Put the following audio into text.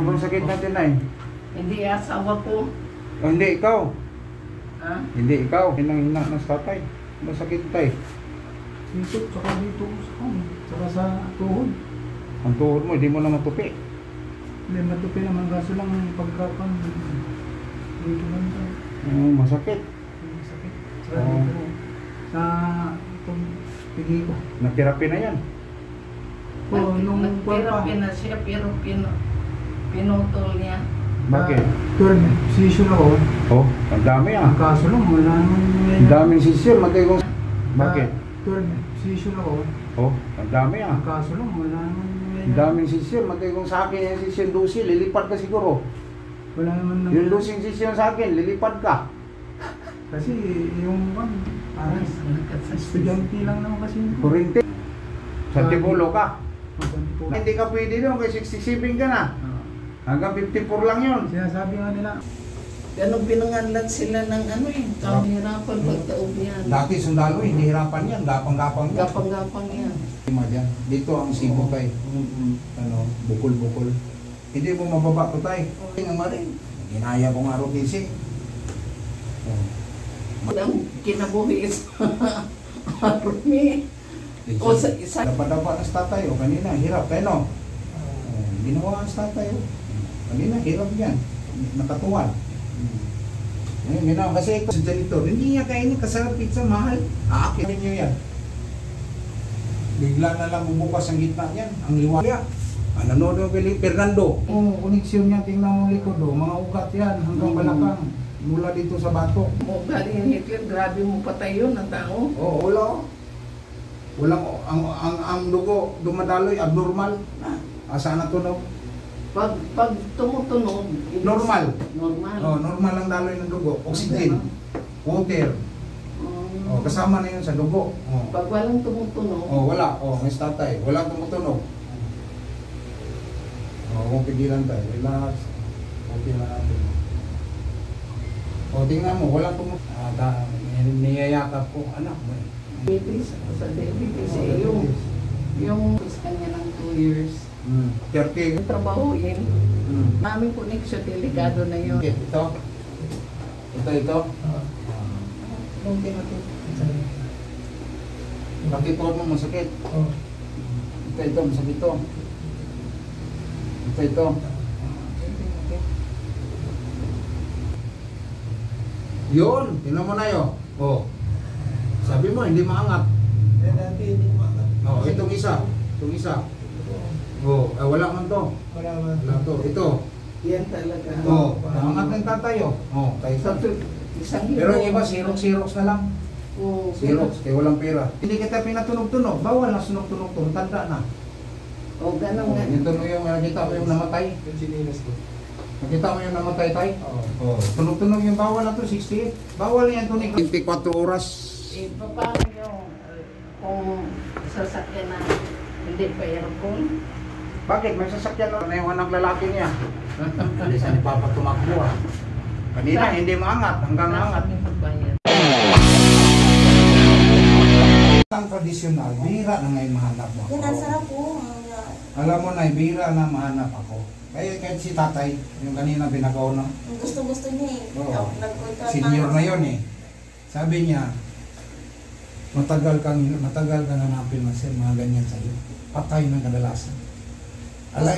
bang sakit natin, Nay? Hindi asawa ko. Oh, hindi ikaw. Ha? Hindi ikaw. Hinang-hina ng tatay. Masakit tay. Dito, saka dito, saka sa tuhod. Ang tuhod mo, hindi mo na matupi. Hindi matupi naman, kaso lang pagkapan. Dito lang tayo. Masakit. Masakit. Saka Oo. dito, sa itong pigi ko. Nagterapi na yan. Oo, nung Nag-therapy na siya pero pinutol niya. Bakit? 12 session ako. Oh, ang dami Ang ah. kaso lang, wala naman. Ang daming sisyon. Matay kong... Bakit? 12 session ako. Oh, ang dami ah. Ang kaso lang, wala naman. Ang daming sisyon. Matay kong sa akin yung sisyon dosi. Lilipad ka siguro. Wala naman. Yung dosing sisyon sa akin, lilipad ka. Kasi yung parang estudyante lang naman kasi. Kurente. Sa Tibulo ka. Maganda. Hindi ka pwede doon kasi 67 ka na. Hanggang 54 lang yun. Sinasabi nga nila. Ganun pinangalan sila ng ano eh. Kahirapan magtaob yan. Dati sundalo, hindi hirapan yan. Gapang-gapang yan. Gapang-gapang yan. Dito ang sibo tay. Ano, bukol-bukol. Hindi mo mababa to tay. Nga marin. Ginaya ko nga rotisi. Ang kinabuhi sa army. O sa isa. Dapat-dapat na sa tatay. O kanina, hirap. Pero, ginawa ang sa tatay. Kanina, hirap yan. Nakatuwan. Ngayon, ginawa. Kasi ito, sa janitor, hindi niya kainin kasarap pizza, mahal. Aakin niyo yan. Bigla na lang bubukas ang gitna yan. Ang liwaya. Nanonood ng Pili Fernando. Oo, koneksyon niya. Tingnan mo likod. Mga ugat yan. Hanggang balakang. Mula dito sa batok. O galing Hitler, grabe mo patay yun ang tao. Oo, wala. Walang, ang dugo, dumadaloy, abnormal. Asa na tunog? Pag tumutunog, Normal. Normal. Oh, normal ang daloy ng dugo. Oxygen, water. Oh, kasama na yun sa dugo. Oh. Pag walang tumutunog, Oh, wala. Oh, may tatay. Walang tumutunog. Oh, kung pigilan tayo. Relax. Okay na natin. Oh, tingnan mo. Walang tumutunog. Niyayakap ko. Anak mo eh. diabetes, sa diabetes, yung kanya ng 2 years. 30. Yung trabahuin, maming connection, delikado na yun. Ito. Ito. Okay na ito. Pakituan mo masakit. Ito, masakit ito. Ito. Yun, tingnan mo na yun. Oh. Sabi mo, hindi maangat. Dati hindi maangat. Oh, itong isa. Itong isa. Oh, wala man to. Wala to. Ito. Yan talaga. Oh, maangat ng tatayo. Oh, tayo sa. Pero yung iba, Xerox na lang. Xerox, kaya walang pera. Hindi kita pinatunog-tunog. Bawal na sunog-tunog to. Tanda na. O, ganun nga. Yung tunog yung nakita mo yung namatay. Yung sinilas ko. Nakita mo yung namatay tay? Oh. Tunog-tunog yung bawal na to, 68. Bawal yan tunig. 24 oras. Eh, paano yung kung sasakyan na hindi pa aircon? Bakit? May sasakyan na naiwan ng lalaki niya. Hindi sa ni Papa tumakbo ah. Kanina hindi maangat, hanggang maangat. Ang tradisyonal, bihira na ngayon mahanap mo Yan, ang ako. sarap po. Alam mo na, bihira na mahanap ako. Kaya kahit si tatay, yung kanina pinagaw na. Gusto-gusto niya eh. Oo. Nagkontra- Senior na yun eh. Sabi niya, matagal kang hanapin mga ganyan sa'yo. Patay ng kadalasan. Alay.